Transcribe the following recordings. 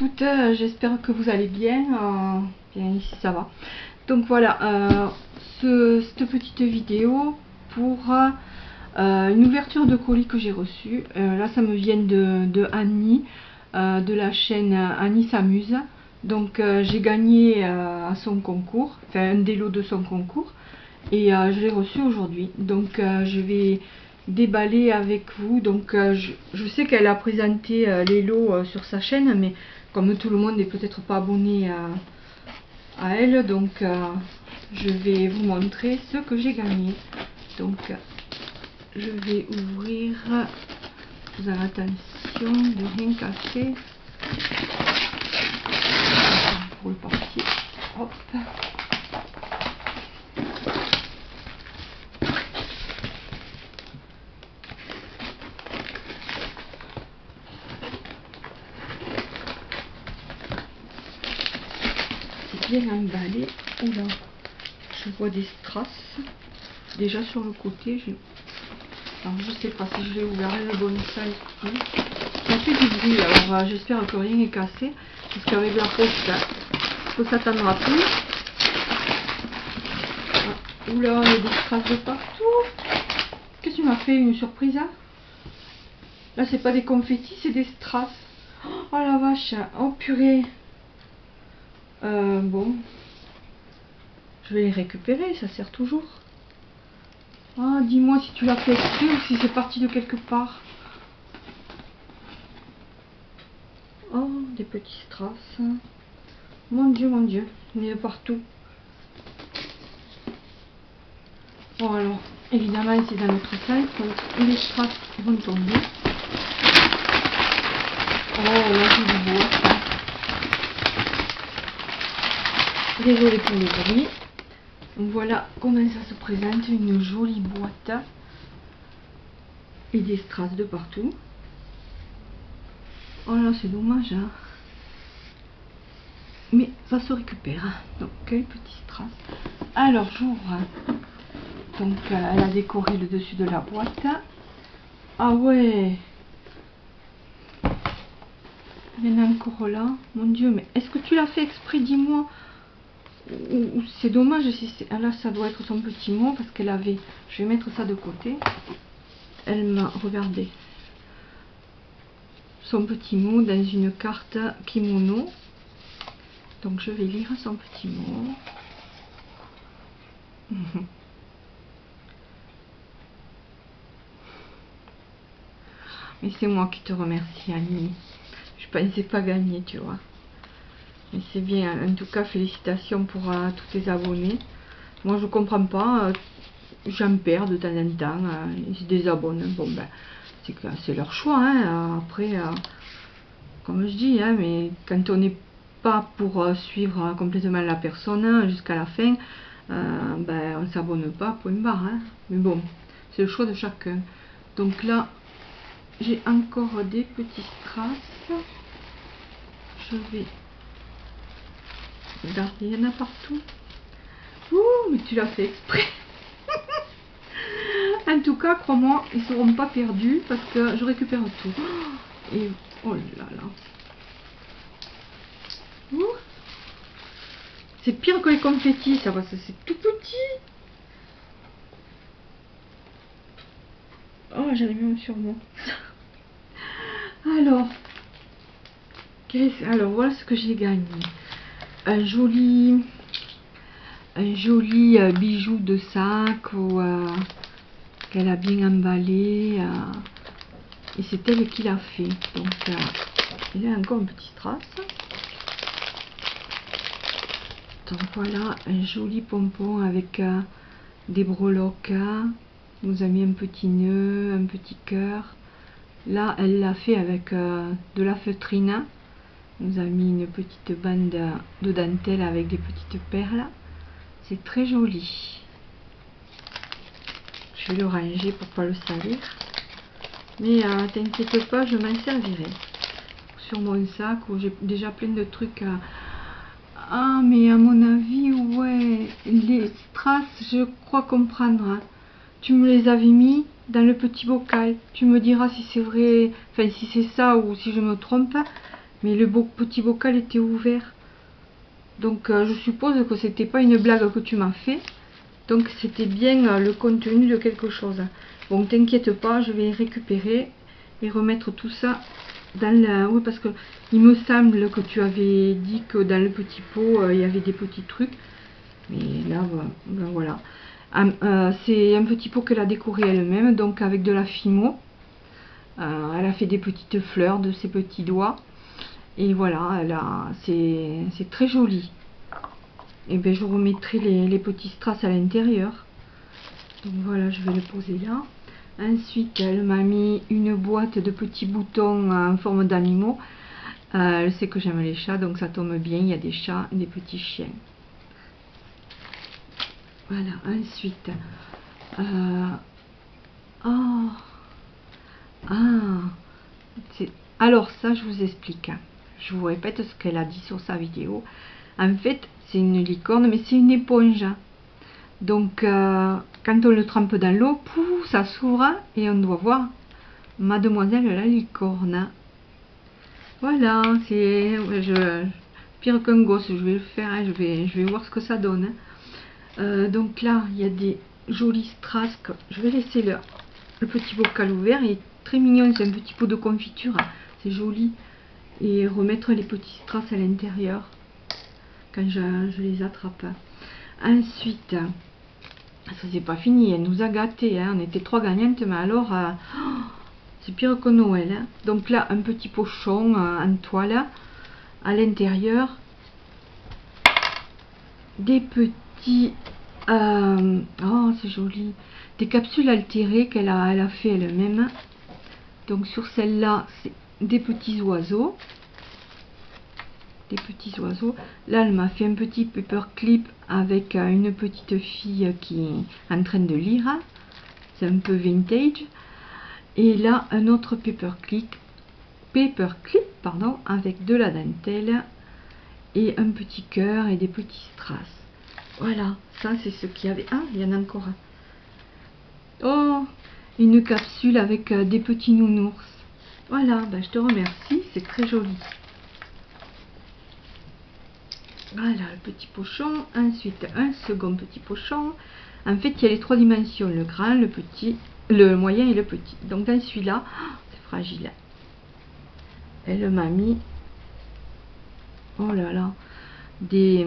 toutes, j'espère que vous allez bien. Bien ici ça va. Donc voilà, cette petite vidéo pour une ouverture de colis que j'ai reçue. Là ça me vient de Annie, de la chaîne Annie s'amuse. Donc j'ai gagné à son concours, enfin un des lots de son concours, et je l'ai reçu aujourd'hui. Donc je vais déballer avec vous. Donc je sais qu'elle a présenté les lots sur sa chaîne, mais comme tout le monde n'est peut-être pas abonné à elle, donc je vais vous montrer ce que j'ai gagné. Donc je vais ouvrir, faisant attention de rien casser pour le papier. Hop. Bien emballé. Oula, je vois des strass déjà sur le côté. Alors je sais pas si je l'ai ouvert le bon size. Ça fait du bruit, alors j'espère que rien n'est cassé, parce qu'avec la poste il faut s'attendre à plus. Ah, oula, il y a des strass de partout. Qu'est-ce que tu m'as fait, une surprise hein? Là c'est pas des confettis, c'est des strass. Oh la vache, oh purée. Bon, je vais les récupérer, ça sert toujours. Ah, dis-moi si tu l'as fait exprès ou si c'est parti de quelque part. Oh, des petits strass. Mon Dieu, il y en a partout. Bon alors, évidemment c'est dans notre salle, donc les strass vont tomber. Oh là j'ai du bois. Désolée pour le bruit. Donc voilà comment ça se présente, une jolie boîte et des strass de partout. Oh là c'est dommage hein. Mais ça se récupère. Donc quel petit strass. Alors j'ouvre. Donc elle a décoré le dessus de la boîte. Ah ouais. Il y en a encore là. Mon Dieu, mais est-ce que tu l'as fait exprès, dis-moi? Ou c'est dommage si c'est... Ah là ça doit être son petit mot parce qu'elle avait... Je vais mettre ça de côté. Elle m'a regardé. Son petit mot dans une carte kimono. Donc je vais lire son petit mot. Mais c'est moi qui te remercie Annie. Je pensais pas gagner, tu vois. Mais c'est bien. En tout cas, félicitations pour tous tes abonnés. Moi, je comprends pas. J'en perds de temps en temps. Ils se désabonnent. Bon, ben, c'est leur choix. Hein. Après, comme je dis, hein, mais quand on n'est pas pour suivre complètement la personne jusqu'à la fin, ben, on s'abonne pas, point barre. Hein. Mais bon, c'est le choix de chacun. Donc là, j'ai encore des petits strass. Je vais regarder, il y en a partout. Ouh, mais tu l'as fait exprès. En tout cas, crois-moi, ils ne seront pas perdus parce que je récupère tout. Et oh là là. Ouh. C'est pire que les confettis, ça, parce que c'est tout petit. Oh, j'avais mis sur moi. Alors, voilà ce que j'ai gagné. Un joli bijou de sac ou qu'elle a bien emballé. Et c'est elle qui l'a fait. Donc, il y a encore un petit strass. Donc voilà, un joli pompon avec des breloques. On nous a mis un petit nœud, un petit cœur. Là, elle l'a fait avec de la feutrine. On nous a mis une petite bande de dentelle avec des petites perles. C'est très joli. Je vais le ranger pour pas le salir. Mais t'inquiète pas, je m'en servirai. Sur mon sac où j'ai déjà plein de trucs à... Ah, mais à mon avis, ouais, les strass, je crois comprendre. Hein. Tu me les avais mis dans le petit bocal. Tu me diras si c'est vrai, enfin si c'est ça ou si je me trompe. mais le petit bocal était ouvert. Donc je suppose que c'était pas une blague que tu m'as fait. Donc c'était bien le contenu de quelque chose. Bon, t'inquiète pas, je vais récupérer et remettre tout ça dans la... Oui, parce que il me semble que tu avais dit que dans le petit pot, il y avait des petits trucs. Mais là, ben voilà. C'est un petit pot qu'elle a décoré elle-même, donc avec de la fimo. Elle a fait des petites fleurs de ses petits doigts. Et voilà, c'est très joli. Et bien je remettrai les petits strass à l'intérieur. Donc voilà, je vais le poser là. Ensuite, elle m'a mis une boîte de petits boutons en forme d'animaux. Elle sait que j'aime les chats, donc ça tombe bien. Il y a des chats et des petits chiens. Voilà, ensuite. Oh, alors ça, je vous explique. Je vous répète ce qu'elle a dit sur sa vidéo. En fait, c'est une licorne, mais c'est une éponge. Donc, quand on le trempe dans l'eau, ça s'ouvre et on doit voir Mademoiselle la licorne. Voilà, c'est pire qu'un gosse. Je vais le faire, hein, je vais voir ce que ça donne. Donc là, il y a des jolis strass. Je vais laisser le petit bocal ouvert. Il est très mignon, c'est un petit pot de confiture. C'est joli. Et remettre les petits strass à l'intérieur quand je les attrape. Ensuite, ça c'est pas fini, elle nous a gâtés, hein. On était 3 gagnantes, mais alors c'est pire que Noël, hein. Donc là, un petit pochon en toile à l'intérieur, des petits oh c'est joli, des capsules altérées qu'elle a fait elle-même. Donc sur celle-là, c'est des petits oiseaux. Là, elle m'a fait un petit paperclip avec une petite fille qui est en train de lire. C'est un peu vintage. Et là, un autre paperclip, pardon, avec de la dentelle et un petit cœur et des petits strass. Voilà, ça c'est ce qu'il y avait. Ah, il y en a encore un. Oh, une capsule avec des petits nounours. Voilà, ben, je te remercie, c'est très joli. Voilà le petit pochon. Ensuite un second petit pochon. En fait il y a les 3 dimensions, le grand, le petit, le moyen et le petit. Donc dans celui-là, c'est fragile. Elle m'a mis, oh là là, des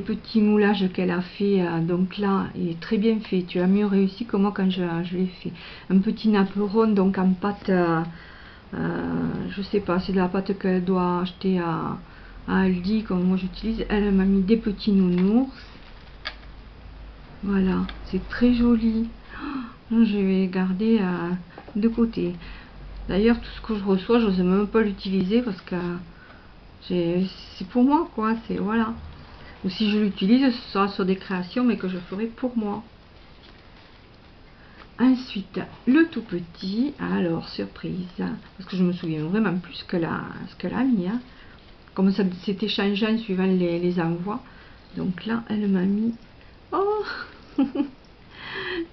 petits moulages qu'elle a fait. Donc là il est très bien fait. Tu as mieux réussi que moi quand je l'ai fait. Un petit naperon donc en pâte, je sais pas, c'est de la pâte qu'elle doit acheter à Aldi comme moi j'utilise. Elle m'a mis des petits nounours. Voilà, c'est très joli. Je vais garder de côté. D'ailleurs, tout ce que je reçois, je n'ose même pas l'utiliser parce que c'est pour moi, quoi. C'est voilà. Ou si je l'utilise, ce sera sur des créations, mais que je ferai pour moi. Ensuite, le tout petit. Alors, surprise, parce que je me souviens vraiment plus ce qu'elle a mis. Hein. Comme ça, c'était changeant suivant les envois. Donc là, elle m'a mis... Oh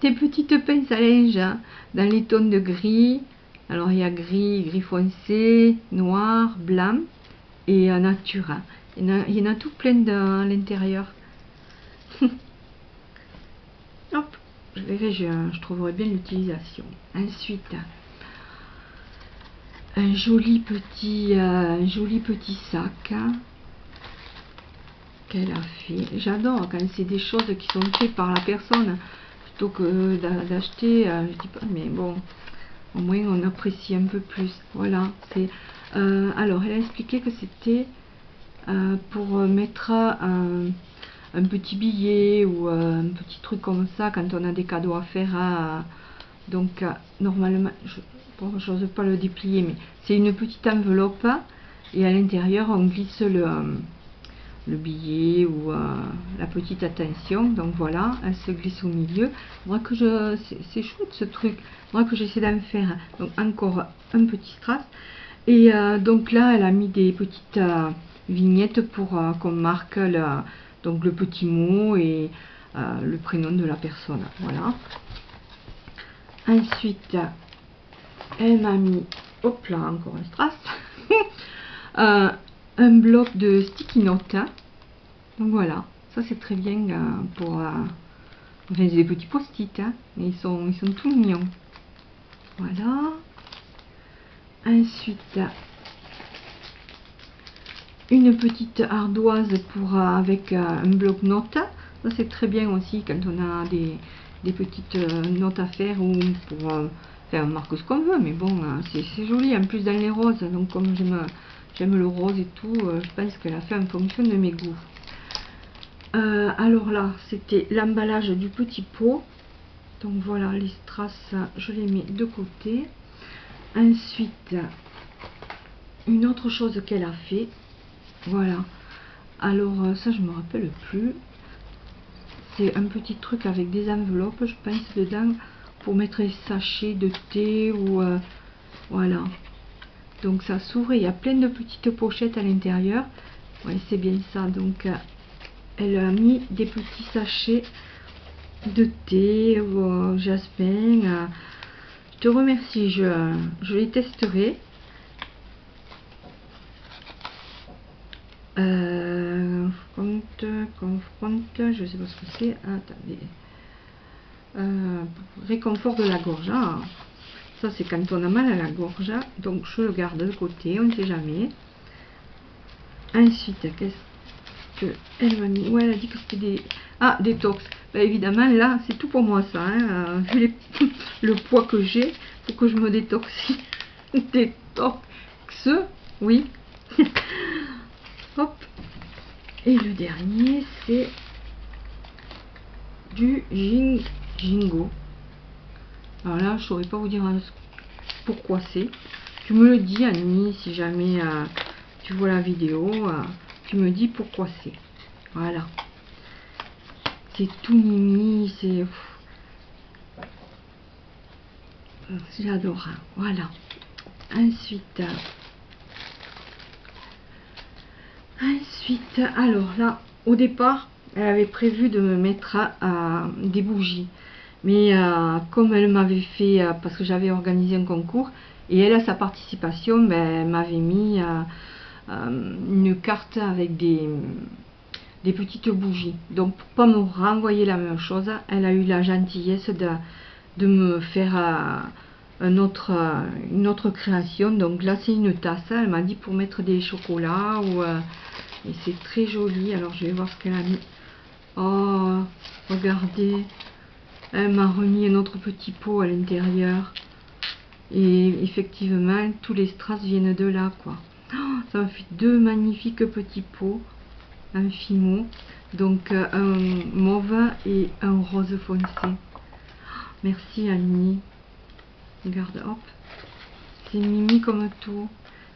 des petites pinces à linge hein, dans les tons de gris. Alors, il y a gris, gris foncé, noir, blanc et nature. Hein. Il y en a tout plein à l'intérieur. Hop, je verrai, je trouverai bien l'utilisation. Ensuite, un joli petit sac hein, qu'elle a fait. J'adore quand c'est des choses qui sont faites par la personne plutôt que d'acheter. Je dis pas, mais bon, au moins on apprécie un peu plus. Voilà, c'est. Alors, elle a expliqué que c'était pour mettre un petit billet ou un petit truc comme ça quand on a des cadeaux à faire. Donc, normalement, je n'ose pas le déplier, mais c'est une petite enveloppe et à l'intérieur on glisse le billet ou la petite attention. Donc voilà, elle se glisse au milieu. Moi que c'est chouette ce truc. Moi que j'essaie d'en faire. Donc encore un petit strass. Et donc là, elle a mis des petites vignettes pour qu'on marque donc le petit mot et le prénom de la personne. Voilà. Ensuite, elle m'a mis, hop là, encore un strass. Un bloc de sticky notes. Donc voilà, ça c'est très bien pour... enfin, c'est des petits post-it, hein, mais ils sont tout mignons. Voilà. Ensuite, une petite ardoise pour avec un bloc-notes. Ça c'est très bien aussi quand on a des petites notes à faire ou pour faire, on marque ce qu'on veut, mais bon, c'est joli en plus dans les roses. Donc comme j'aime le rose et tout, je pense qu'elle a fait en fonction de mes goûts. Alors là, c'était l'emballage du petit pot. Donc voilà, les strass, je les mets de côté. Ensuite, une autre chose qu'elle a fait. Voilà. Alors ça, je me rappelle plus. C'est un petit truc avec des enveloppes, je pense, dedans, pour mettre les sachets de thé ou... voilà. Donc ça s'ouvre, il y a plein de petites pochettes à l'intérieur. Ouais, c'est bien ça. Donc elle a mis des petits sachets de thé ou jasmin. Je te remercie, je les testerai. Confronte, je sais pas ce que c'est. Attendez. Réconfort de la gorge. Ah, ça c'est quand on a mal à la gorge. Donc je le garde de côté, on ne sait jamais. Ensuite, qu'est-ce qu'elle m'a mis? Ouais, elle a dit que c'était des... Ah, détox. Bah, évidemment, là, c'est tout pour moi ça. Hein. Vu le poids que j'ai, faut que je me détoxie. Détox, oui. Hop. Et le dernier, c'est du Jingo. Alors là, je saurais pas vous dire pourquoi c'est. Tu me le dis, Annie, si jamais tu vois la vidéo, tu me dis pourquoi c'est. Voilà. C'est tout mimi, c'est... J'adore. Hein. Voilà. Ensuite, alors là, au départ, elle avait prévu de me mettre des bougies. Mais comme elle m'avait fait, parce que j'avais organisé un concours, et elle a sa participation, ben, elle m'avait mis une carte avec des petites bougies. Donc pour pas me renvoyer la même chose, elle a eu la gentillesse de me faire une autre création. Donc là c'est une tasse, elle m'a dit pour mettre des chocolats ou et c'est très joli. Alors je vais voir ce qu'elle a mis. Oh, regardez, elle m'a remis un autre petit pot à l'intérieur. Et effectivement, tous les strass viennent de là, quoi. Oh, ça me fait deux magnifiques petits pots, un fimo, donc un mauve et un rose foncé. Merci Annie. Regarde, hop, c'est mimi comme tout.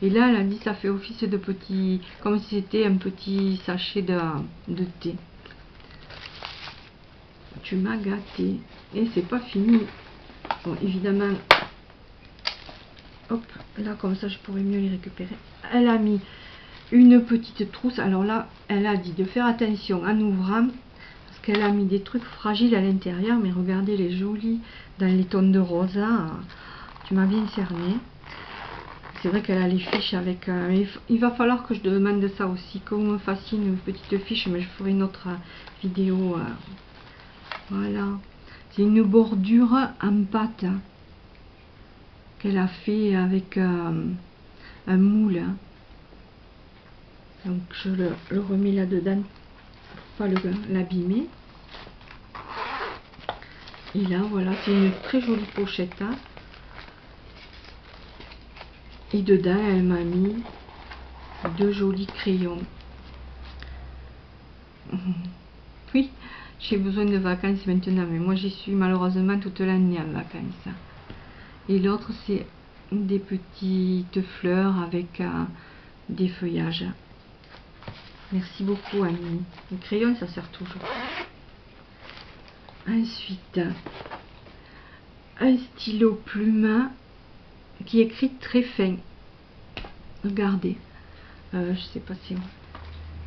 Et là, elle a dit ça fait office de petit, comme si c'était un petit sachet de thé. Tu m'as gâté. Et c'est pas fini. Bon, évidemment, hop, là comme ça je pourrais mieux les récupérer. Elle a mis une petite trousse. Alors là, elle a dit de faire attention en ouvrant, parce qu'elle a mis des trucs fragiles à l'intérieur. Mais regardez les jolis dans les tons de rosa. Tu m'as bien cerné. C'est vrai qu'elle a les fiches avec... mais il va falloir que je demande ça aussi, que vous me fassiez une petite fiche, mais je ferai une autre vidéo. Voilà. C'est une bordure en pâte qu'elle a fait avec un moule. Donc je le remets là-dedans pour pas l'abîmer. Et là, voilà, c'est une très jolie pochette. Hein. Et dedans, elle m'a mis deux jolis crayons. Oui, j'ai besoin de vacances maintenant, mais moi j'y suis malheureusement toute l'année en vacances. Et l'autre, c'est des petites fleurs avec des feuillages. Merci beaucoup, Annie. Le crayon, ça sert toujours. Ensuite, un stylo plume qui écrit très fin. Regardez, je sais pas si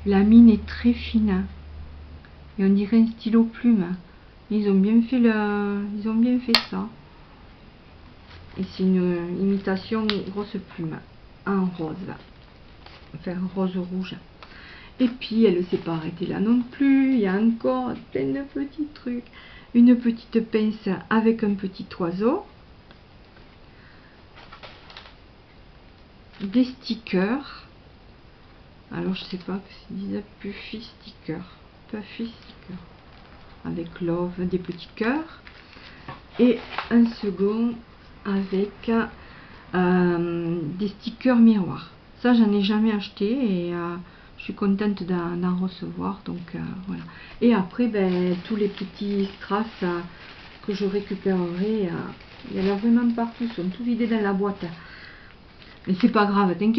la mine est très fine et on dirait un stylo plume. Ils ont bien fait ça. Et c'est une imitation grosse plume. en rose, enfin rose rouge. Et puis elle ne s'est pas arrêtée là non plus, il y a encore plein de petits trucs. Une petite pince avec un petit oiseau, des stickers, alors je sais pas que c'est disait Puffy sticker, avec love, des petits cœurs, et un second avec des stickers miroirs. Ça j'en ai jamais acheté et je suis contente d'en recevoir, donc voilà. Et après ben, tous les petits strass que je récupérerai, il y en a vraiment partout, ils sont tous vidés dans la boîte, mais c'est pas grave, t'inquiète.